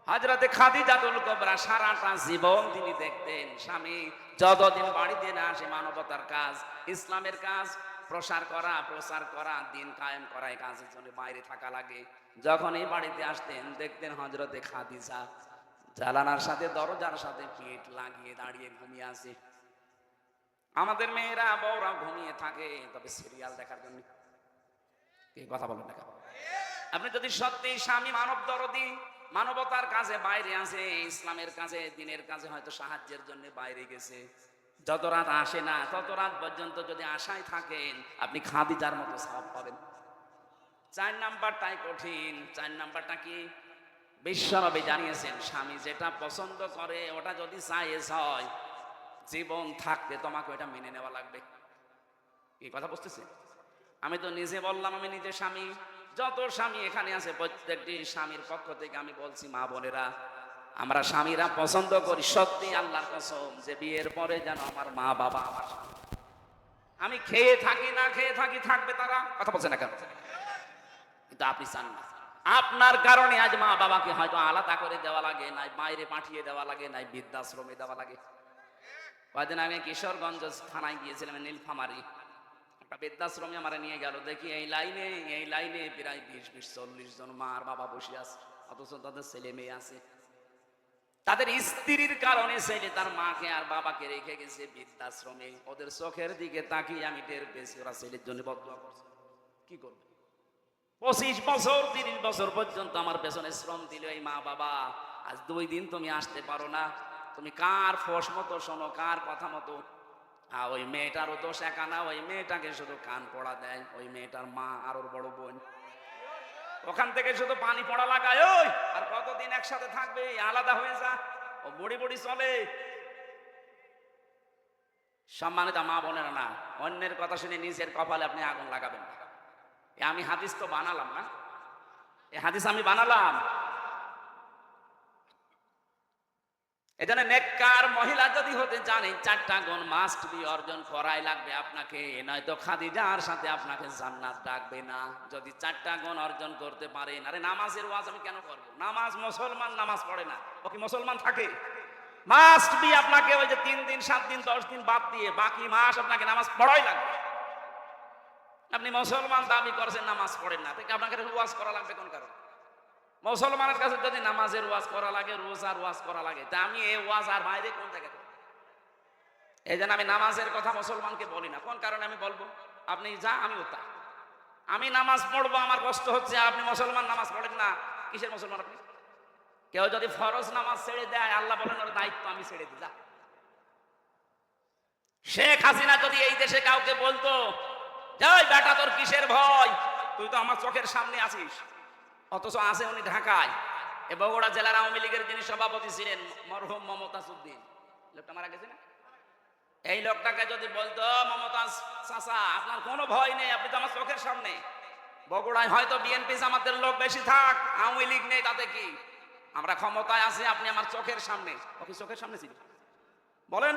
হযরতে খাদিজাতুল কুবরা সারাটা জীবন তিনি দেখতেন স্বামী যতদিন বাড়িতে না আসে মানবতার কাজ, ইসলামের কাজ প্রসার করা, প্রচার করা, দিন কায়েম করা, এই কাজের জন্য বাইরে থাকা লাগে। যখন এই বাড়িতে আসতেন দেখতেন হযরতে খাদিজা জানালার সাথে দরজার সাথে পিঠ লাগিয়ে দাঁড়িয়ে ঘুমিয়ে আছে। আমাদের মেয়েরা বউরা ঘুমিয়ে থাকে তবে সিরিয়াল দেখার জন্য। কি কথা বলেন না? আপনি যদি সত্যি স্বামী মানব দরদি, মানবতার কাজে বাইরে আছে, ইসলামের কাজে, দিনের কাজে হয়তো সাহায্যের জন্য বাইরে গেছে, যত রাত আসে না তত রাত পর্যন্ত যদি আশায় থাকেন আপনি খাদিজার মতো সওয়াব পাবেন। 4 নাম্বারটাই কঠিন। 4 নাম্বারটা কি? বিশ্বনবী জানিয়েছেন স্বামী যেটা পছন্দ করে ওটা যদি জায়েজ হয়, জীবন থাকতে তোমাকে ওটা মেনে নেওয়া লাগবে। এই কথা বুঝতেছেন? আমি তো নিজে বললাম, আমি নিজে স্বামী। যত স্বামী এখানে আছে প্রত্যেকটি স্বামীর পক্ষ থেকে আমি বলছি, মা বোনেরা, আমরা স্বামীরা পছন্দ করি সত্যি আল্লাহর কসম যে বিয়ের পরে যেন আমার মা বাবা আমার স্বামী। আমি খেয়ে থাকি না খেয়ে থাকি, থাকবে তারা। কথা বলছে না কেন? কিন্তু আপনি চান না। আপনার কারণে আজ মা বাবাকে হয়তো আলাদা করে দেওয়া লাগে, নাই বাইরে পাঠিয়ে দেওয়া লাগে, নাই বৃদ্ধাশ্রমে দেওয়া লাগে। কয়েকদিন আগে কিশোরগঞ্জ থানায় গিয়েছিলাম, নীলফামারী একটা বৃদ্ধাশ্রমে আমার নিয়ে গেল। দেখি এই লাইনে প্রায় 20-40 জন মা আর বাবা বসে আছে, অথচ তাদের ছেলে মেয়ে আছে। তাদের স্ত্রীর কারণে ছেলে তার মাকে আর বাবাকে রেখে গেছে বৃদ্ধাশ্রমে। ওদের চোখের দিকে তাকিয়ে আমি টের পেয়েছি ওরা ছেলের জন্য বদদুয়া করছে। কি করবে? 25 বছর 30 বছর পর্যন্ত আমার পেছনে শ্রম দিল এই মা বাবা। আজ 2 দিন তুমি আসতে পারো না, তুমি কার ফোস মতো শোনো, কার কথা মতো? ওই মেয়েটারও দোষ একা না, ওই মেয়েটাকে শুধু কান পড়া দেয়। ওই মেয়েটার মা আর ওর বড় বোন ওখান থেকে শুধু পানি পড়া লাগায়। ওই আর কতদিন একসাথে থাকবে, আলাদা হয়ে যা, ও বুড়ি বুড়ি চলে। সম্মানিত মা বোনেরা, না অন্যের কথা শুনে নিজের কপালে আপনি আগুন লাগাবেন না। আমি হাদিস তো বানালাম না, এই হাদিস আমি বানালাম। এজন্য নেককার মহিলা যদি হতে জানে 4টা গুণ মাস্ট বি অর্জন করাই লাগবে আপনাকে, নয়তো খাদিজার সাথে আপনাকে জান্নাত ডাকবে না। যদি 4টা গুণ অর্জন করতে পারেন। আরে নামাজের ওয়াজ আমি কেন করব? নামাজ, মুসলমান নামাজ পড়ে না, ও কি মুসলমান থাকে? মাস্ট বি আপনাকে ওই যে 3 দিন 7 দিন 10 দিন বাদ দিয়ে বাকি মাস আপনাকে নামাজ পড়াই লাগবে। আপনি মুসলমান দাবি করছেন, নামাজ পড়েন না, তাই আপনাকে ওয়াজ করা লাগবে কোন কারণে? মুসলমানের কাছে যদি নামাজের ওয়াজ করা লাগে, রোজার ওয়াজ করা লাগে, তা আমি এই ওয়াজ আর বাইরে কোন জায়গায় করব? এই জন্য আমি নামাজের কথা মুসলমানকে বলি না। কোন কারণে আমি বলবো? আপনি যা, আমিও তা। আমি নামাজ পড়বো, আমার কষ্ট হচ্ছে, আপনি মুসলমান নামাজ পড়েন না, কিসের মুসলমান আপনি? কেউ যদি ফরজ নামাজ ছেড়ে দেয়, আল্লাহ বলেন ওর দায়িত্ব আমি ছেড়ে দিই, যা। শেখ হাসিনা যদি এই দেশে কাউকে বলতো, যাই বেটা তোর কিসের ভয়, তুই তো আমার চোখের সামনে আছিস, অথচ আছে উনি ঢাকায়। এ বগুড়া জেলার আওয়ামী লীগের যিনি সভাপতি ছিলেন মরহুম মমতাজ উদ্দিন, লোকটা মারা গেছে না? এই লোকটাকে যদি বলতো, মমতাজ চাচা আপনার কোনো ভয় নেই, আপনি তো আমার চোখের সামনে। বগুড়ায় হয়তো বিএনপি জামাতের লোক বেশি থাক, আওয়ামী লীগ নেই, তাতে কি? আমরা ক্ষমতায় আছি, আপনি আমার চোখের সামনে। ও কি চোখের সামনে ছিল? বলেন।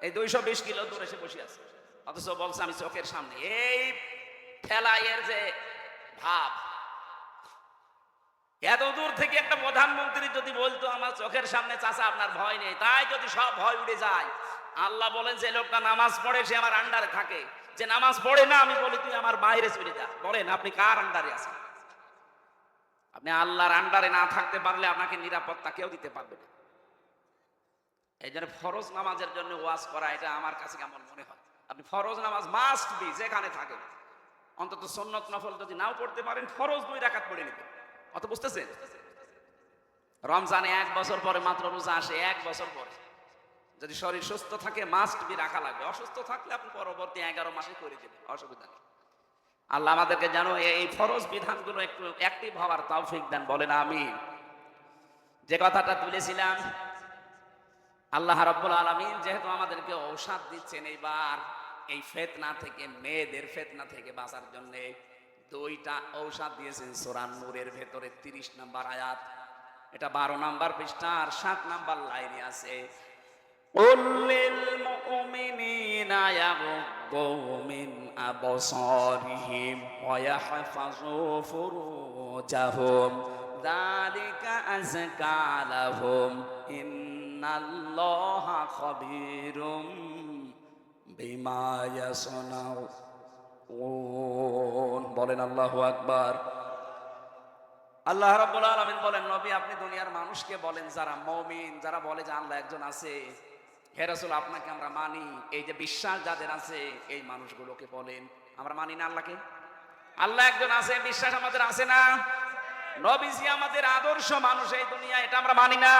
এই 220 কিলো দূরে এসে বসে আছে, অথচ বলছে আমি চোখের সামনে। এই ঠেলাইয়ের যে ভাব, এত দূর থেকে একটা প্রধানমন্ত্রী যদি বলতো আমার চোখের সামনে চাচা আপনার ভয় নেই, তাই যদি সব ভয় উড়ে যায়। আল্লাহ বলেন যে লোকটা নামাজ পড়ে সে আমার আন্ডারে থাকে, যে নামাজ পড়ে না আমি বলি তুই আমার বাইরে চলে যা। বলেন আপনি কার আন্ডারে আছেন? আপনি আল্লাহর আন্ডারে না থাকতে পারলে আপনাকে নিরাপত্তা কেউ দিতে পারবে না। এই জন্য ফরজ নামাজের জন্য ওয়াজ করা, এটা আমার কাছে কেমন মনে হয়। আপনি ফরজ নামাজ মাস্ট বি যেখানে থাকে, অন্তত সুন্নত নফল যদি নাও পড়তে পারেন, ফরজ 2 রাকাত পড়ে নেবেন। অত বুঝতেছেন? রমজানে 1 বছর পরে মাত্র রোজা আসে, 1 বছর পরে। যদি শরীর সুস্থ থাকে মাস্ট বি রাখা লাগবে, অসুস্থ থাকলে আপনি পরবর্তী 11 মাসে করে দেবেন, অসুবিধা নেই। আল্লাহ আমাদেরকে জানো এই ফরজ বিধানগুলো একটু অ্যাক্টিভ হওয়ার তৌফিক দেন, বলেন আমিন। যে কথাটা তুলেছিলাম, আল্লাহ রাব্বুল আলামিন যেহেতু আমাদেরকে ঔষধ দিচ্ছেন এইবার এই ফিতনা থেকে, মেয়েদের ফিতনা থেকে বাঁচার জন্য 2টা ঔষধ দিয়েছেন সূরা নূরের ভেতরে 30 নম্বর আয়াত। এটা 12 নম্বর পৃষ্ঠা আর 7 নম্বর লাইনে আছে। قل للمؤمنين يغضوا من أبصارهم ويحفظوا فروجهم ذلك أزكى لهم إن الله خبير بما يصنعون বলেন আল্লাহু আকবার। আল্লাহ রাব্বুল আলামিন বলেন, নবী আপনি দুনিয়ার মানুষকে বলেন, যারা মুমিন, যারা বলে যে আল্লাহ একজন আছে, হে রাসূল আপনাকে আমরা মানি, এই যে বিশ্বাস যাদের আছে এই মানুষগুলোকে বলেন আমরা মানি না আল্লাহকে। আল্লাহ একজন আছে, বিশ্বাস আমাদের আছে না? নবীজি আমাদের আদর্শ মানুষ এই দুনিয়া, এটা আমরা মানি না?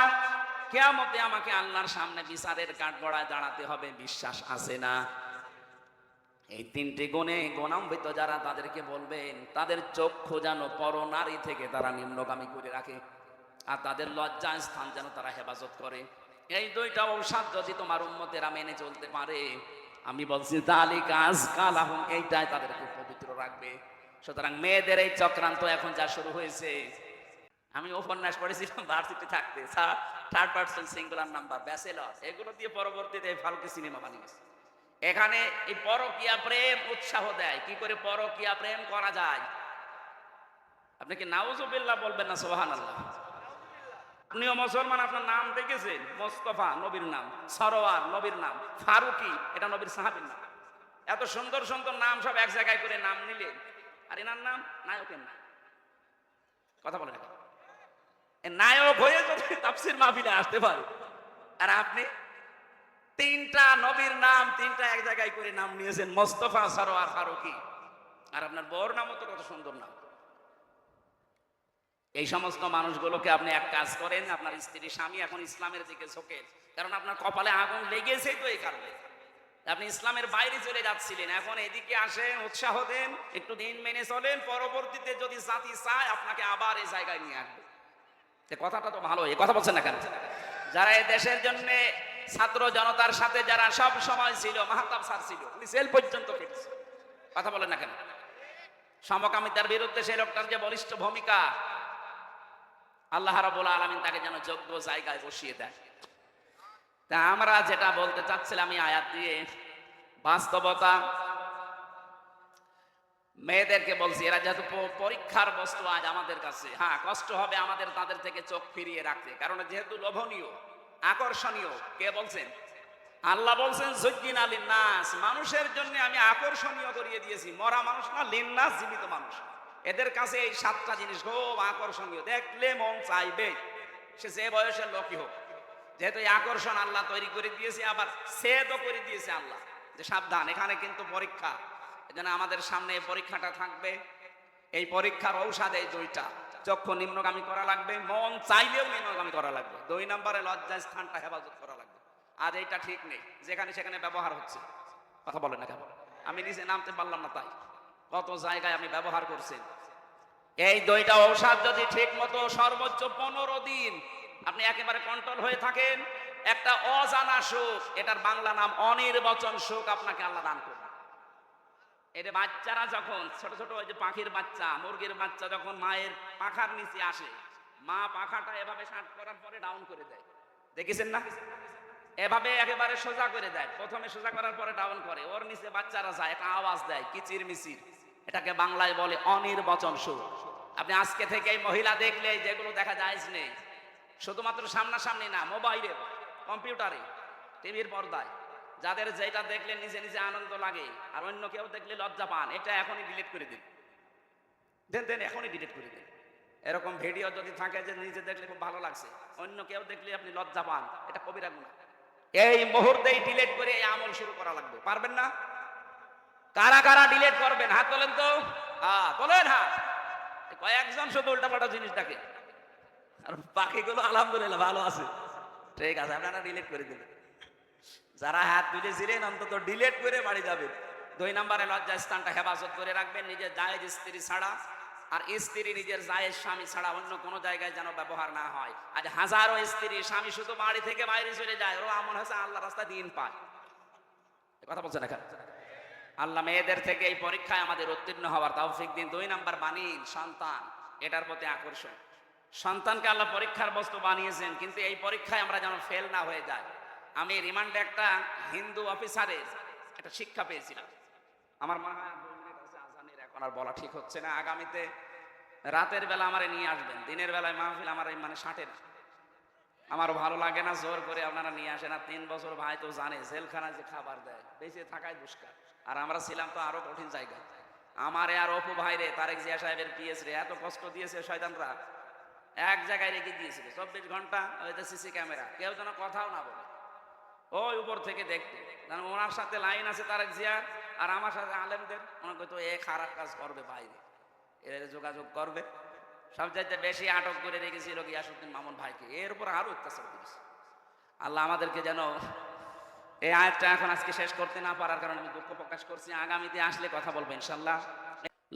কিয়ামতে আমাকে আল্লাহর সামনে বিচারের কাঠগড়ায় দাঁড়াতে হবে, বিশ্বাস আছে না? এই তিনটি গুণে গুণান্বিত যারা, তাদেরকে বলবেন তাদের চক্ষু যেন পরনারী থেকে তারা নিম্নগামী করে রাখে, আর তাদের লজ্জা স্থান যেন তারা হেফাজত করে। এই দুইটা ঔষধ যদি তোমার উম্মতেরা মেনে চলতে পারে, আমি বলছি যালিকা আযকা লাহুম, এইটাই তাদেরকে পবিত্র রাখবে। সুতরাং মেয়েদের এই চক্রান্ত এখন যা শুরু হয়েছে, আমি উপন্যাস পড়েছিলাম ভার্সিটি থাকতে, third person singular number, bachelor, এগুলো দিয়ে পরবর্তীতে ফালতু সিনেমা বানিয়েছে। এখানে এই পরকীয়া প্রেম উৎসাহ দেয়, কি করে পরকীয়া প্রেম করা যায়। আপনি কি নাউজুবিল্লাহ বলবেন না সুবহানাল্লাহ? আপনিও মুসলমান, আপনার নাম দেখেছেন, মোস্তফা নবীর নাম, সরোয়ার নবীর নাম, ফারুকি এটা নবীর সাহাবীর নাম। এত সুন্দর সুন্দর নাম সব এক জায়গায় করে নাম নিলেন, আর এনার নাম নায়কের নাম। কথা বলে না, নায়ক হয়ে যদি তাফসীর মাহফিলে আসতে পারে, আর আপনি তিনটা নবীর নাম তিনটা এক জায়গায় করে নাম নিয়েছেন, মোস্তফা, সরোয়ার, ফারুকি, আর আপনার বউর নামও তো কত সুন্দর নাম। এই সমস্ত মানুষগুলোকে আপনি এক কাজ করেন, আপনার স্ত্রী স্বামী এখন ইসলামের দিকে ঝোঁকেন, কারণ আপনার কপালে আগুন লেগেছেই তো এই কারণে। আপনি ইসলামের বাইরে চলে যাচ্ছিলেন, এখন এদিকে আসেন, উৎসাহ দেন, একটু দিন মেনে চলেন, পরবর্তীতে যদি জাতি চায় আপনাকে আবার এই জায়গায় নিয়ে আসবে। কথাটা তো ভালো, এই কথা বলছেন না কেন? যারা এই দেশের জন্য ছাত্র জনতার সাথে যারা সব সময় ছিল, মাহতাব স্যার ছিল, উনি জেল পর্যন্ত কেটেছে, কথা বলেন না কেন? সমকামিতার বিরুদ্ধে সেই লোকটার যে বলিষ্ঠ ভূমিকা, আল্লাহ রাব্বুল আলামিন তাকে যেন যোগ্য জায়গায় বসিয়ে দেয়। তা আমরা যেটা বলতে চাচ্ছিলাম এই আয়াত দিয়ে, বাস্তবতা মেয়েদেরকে বলছি, এরা যেহেতু পরীক্ষার বস্তু আজ আমাদের কাছে, হ্যাঁ কষ্ট হবে আমাদের তাদের থেকে চোখ ফিরিয়ে রাখতে, কারণ যেহেতু লোভনীয়, আকর্ষণীয়। কে বলছেন? আল্লাহ বলছেন যুজ্জিনা লিন্নাস, মানুষের জন্য আমি আকর্ষণীয় করিয়ে দিয়েছি, মরা মানুষ না, লিন্নাস জীবিত মানুষ। এদের কাছে এই সাতটা জিনিস খুব আকর্ষণীয়, দেখলে মন চাইবে, সে যে বয়সের লোকই হোক। যেহেতু এই আকর্ষণ আল্লাহ তৈরি করে দিয়েছে, আবার সেদও করে দিয়েছে আল্লাহ যে সাবধান, এখানে কিন্তু পরীক্ষা। এজন্য আমাদের সামনে এই পরীক্ষাটা থাকবে। এই পরীক্ষার ঔষধ এই দুইটা, চক্ষু নিম্নগামী করা লাগবে, মন চাইলেও নিম্নগামী করা লাগবে, 2 নম্বরে লজ্জা স্থানটা হেফাজত করা লাগবে। আর এইটা ঠিক নেই, যেখানে সেখানে ব্যবহার হচ্ছে। কথা বলেন না কেন? আমি নিজে নামতে পারলাম না, তাই কত জায়গায় আমি ব্যবহার করছেন। এই দুইটা ঔষধ যদি ঠিক মতো সর্বোচ্চ 15 দিন আপনি একেবারে কন্ট্রোল হয়ে থাকেন, একটা অজানা সুখ, এটার বাংলা নাম অনির্বচন সুখ, আপনাকে আল্লাহ দান করবে। এটা বাচ্চারা যখন ছোট ছোট, ওই যে পাখির বাচ্চা, মুরগির বাচ্চা যখন মায়ের পাখার নিচে আসে, মা পাখাটা এভাবে শার্ট করার পরে ডাউন করে দেয়, দেখেছেন না? এভাবে একেবারে সোজা করে দেয়, প্রথমে সোজা করার পরে ডাউন করে, ওর নিচে বাচ্চারা যায়, একটা আওয়াজ দেয় কিচির মিচির, এটাকে বাংলায় বলে অনির্বচন সুখ। আপনি আজকে থেকে এই মহিলা দেখলে যেগুলো দেখা যায় নেই, শুধুমাত্র সামনাসামনি না, মোবাইলে, কম্পিউটারে, টিভির পর্দায়, যাদের যেটা দেখলে নিজে নিজে আনন্দ লাগে আর অন্য কেউ দেখলে লজ্জা পান, এটা এখনই ডিলিট করে দিন, দেন এখনই ডিলিট করে দিন। এরকম ভিডিও যদি থাকে যে নিজে দেখলে খুব ভালো লাগছে, অন্য কেউ দেখলে আপনি লজ্জা পান, এটা কবিরা গুনাহ। এই মুহূর্তেই ডিলিট করে এই আমল শুরু করা লাগবে। পারবেন না? কারা কারা ডিলিট করবেন হাত তোলেন তো, তোলেন হাত। কয়েকজন শুধু উল্টাপাল্টা জিনিস দেখে, আর বাকিগুলো আলহামদুলিল্লাহ ভালো আছে, ঠিক আছে, আপনারা ডিলিট করে দিবেন। যারা হাত তুলেছিলেন অন্তত ডিলিট করে বাড়ি যাবেন। 2 নম্বরে লজ্জা স্থানটা হেফাজত করে রাখবেন, নিজের জায়েজ স্ত্রী ছাড়া, আর স্ত্রী নিজের জায়েজ স্বামী ছাড়া অন্য কোনো জায়গায় যেন ব্যবহার না হয়। আজ হাজারো স্ত্রী স্বামী শুধু বাড়ি থেকে বাইরে চলে যায়, ওরা আমল হচ্ছে আল্লাহ রাস্তা দিন পায়, কথা বলছেন না? আল্লাহ মেয়েদের থেকে এই পরীক্ষায় আমাদের উত্তীর্ণ হওয়ার তৌফিক দিন। 2 নম্বর বানিন সন্তান, এটার প্রতি আকর্ষণ। সন্তানকে আল্লাহ পরীক্ষার বস্তু বানিয়েছেন, কিন্তু এই পরীক্ষায় আমরা যেন ফেল না হয়ে যায়। আমি রিমান্ডে একটা হিন্দু অফিসারের একটা শিক্ষা পেয়েছিলাম। আমার মনে হয় 2 মিনিট আছে আজানের, এখন আর বলা ঠিক হচ্ছে না। আগামীতে রাতের বেলা আমারে নিয়ে আসবেন, দিনের বেলায় মাহফিল আমার মানে সাঁটে না, আমারও ভালো লাগে না, জোর করে আপনারা নিয়ে আসেন। আর 3 বছর ভাই তো জানে জেলখানায় যে খাবার দেয়, বেঁচে থাকায় দুষ্কার। আর আমরা ছিলাম তো আরো কঠিন জায়গায়। আমারে আর অপু ভাই রে, তারেক জিয়া সাহেবের পিএস রে এত কষ্ট দিয়েছে শয়তানরা। এক জায়গায় রেখে দিয়েছিল 24 ঘন্টা, ওই যে সিসি ক্যামেরা, কেউ যেন কথাও না বলে, ওই উপর থেকে দেখতে। কারণ ওনার সাথে লাইন আছে তারেক জিয়ার, আর আমার সাথে আলেমদের। মনে করতো এ খারাপ কাজ করবে, বাইরে এর যোগাযোগ করবে। সবচাইতে বেশি আটক করে রেখেছিল গিয়াসউদ্দিন মামুন ভাইকে, এর উপর আরো অত্যাচার করেছে। আল্লাহ আমাদেরকে যেন এই আয়াতটা এখন আজকে শেষ করতে না পারার কারণে আমি দুঃখ প্রকাশ করছি। আগামীতে আসলে কথা বলবো ইনশাআল্লাহ।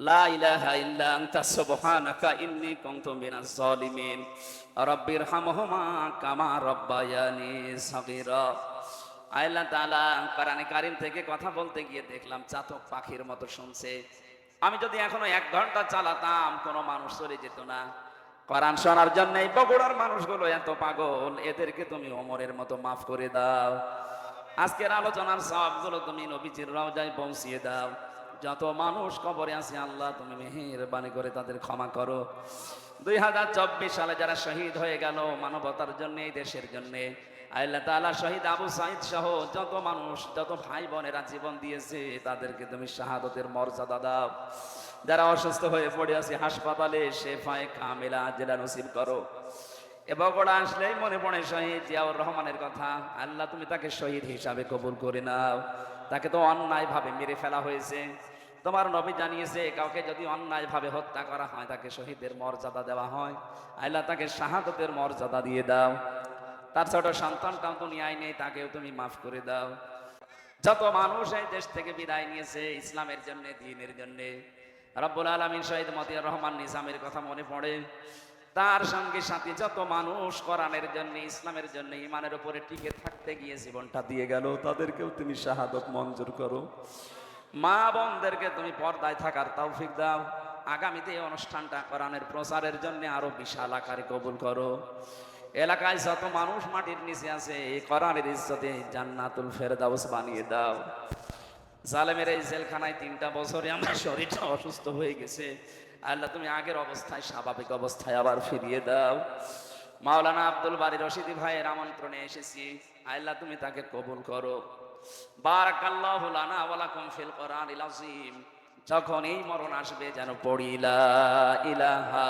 লা ইলাহা ইল্লা আনতা সুবহানাকা ইন্নী কুনতু মিনাজ জালিমিন রাব্বিরহামহুমা কামা রাব্বায়ানি সাগীরা। আল্লাহ তাআলা কোরআনে কারীম থেকে কথা বলতে গিয়ে দেখলাম চাতক পাখির মতো শুনছে। আমি যদি এখনো 1 ঘন্টা চালাতাম কোনো মানুষ চলে যেত না। কোরআন শোনার জন্য এই বগুড়ার মানুষগুলো এত পাগল, এদেরকে তুমি ওমরের মতো মাফ করে দাও। আজকের আলোচনার সবগুলো তুমি নবীজির রওজায় পৌঁছিয়ে দাও। যত মানুষ কবরে আছে আল্লাহ তুমি মেহেরবানি করে তাদের ক্ষমা করো। 2024 সালে যারা শহীদ হয়ে গেল মানবতার জন্য, এই দেশের জন্য, আল্লাহ তাআলা শহীদ আবু সাঈদ সহ যত মানুষ, যত ভাই বোনেরা জীবন দিয়েছে তাদেরকে তুমি শাহাদতের মর্যাদা দাও। যারা অসুস্থ হয়ে পড়ে আছে হাসপাতালে শেফায়ে কামিলা আজলা নসিব করো। এবার বড়া আসলেই মনে পড়ে শহীদ জিয়াউর রহমানের কথা। আল্লাহ তুমি তাকে শহীদ হিসাবে কবুল করে নাও। তাকে তো অন্যায় ভাবে মেরে ফেলা হয়েছে। তোমার নবী জানিয়েছে কাউকে যদি অন্যায় ভাবে হত্যা করা হয় তাকে শহীদের মর্যাদা দেওয়া হয়। আল্লাহ তাকে শাহাদতের মর্যাদা দিয়ে দাও। তার ছোট সন্তানটাও দুনিয়ায় নেই, তাকেও তুমি মাফ করে দাও। যত মানুষ এই দেশ থেকে বিদায় নিয়েছে ইসলামের জন্য, দ্বীনের জন্য, রব্বুল আলামিন শহীদ মতিয়ার রহমান নিজামের কথা মনে পড়ে। তার সঙ্গে সাথে যত মানুষ কোরআনের জন্য, ইসলামের জন্য, ঈমানের উপরে টিকে থাকতে গিয়ে জীবনটা দিয়ে গেল, তাদেরকেও তুমি শাহাদত মঞ্জুর করো। মা বোনদেরকে তুমি পর্দায় থাকার তৌফিক দাও। আগামীতে এই অনুষ্ঠানটা কোরআনের প্রচারের জন্য আরো বিশাল আকারে কবুল করো। এলাকায় যত মানুষ মাটির নিচে আছে এই কোরআনের ইজ্জতে জান্নাতুল ফেরদাউস বানিয়ে দাও। জালেমের এই জেলখানায় 3টা বছরে আমার শরীরটা অসুস্থ হয়ে গেছে, আল্লাহ তুমি আগের অবস্থায়, স্বাভাবিক অবস্থায় আবার ফিরিয়ে দাও। মাওলানা আব্দুল বারী রশিদি ভাইয়ের আমন্ত্রণে এসেছি, আল্লাহ তুমি তাকে কবুল করো। বারাকাল্লাহু লানা ওয়া লাকুম ফিল কোরআনিল আযীম। যখন এই মরণ আসবে যেন পড়ি লা ইলাহা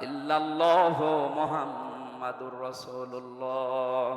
ইল্লাল্লাহু মুহাম্মাদুর রাসূলুল্লাহ।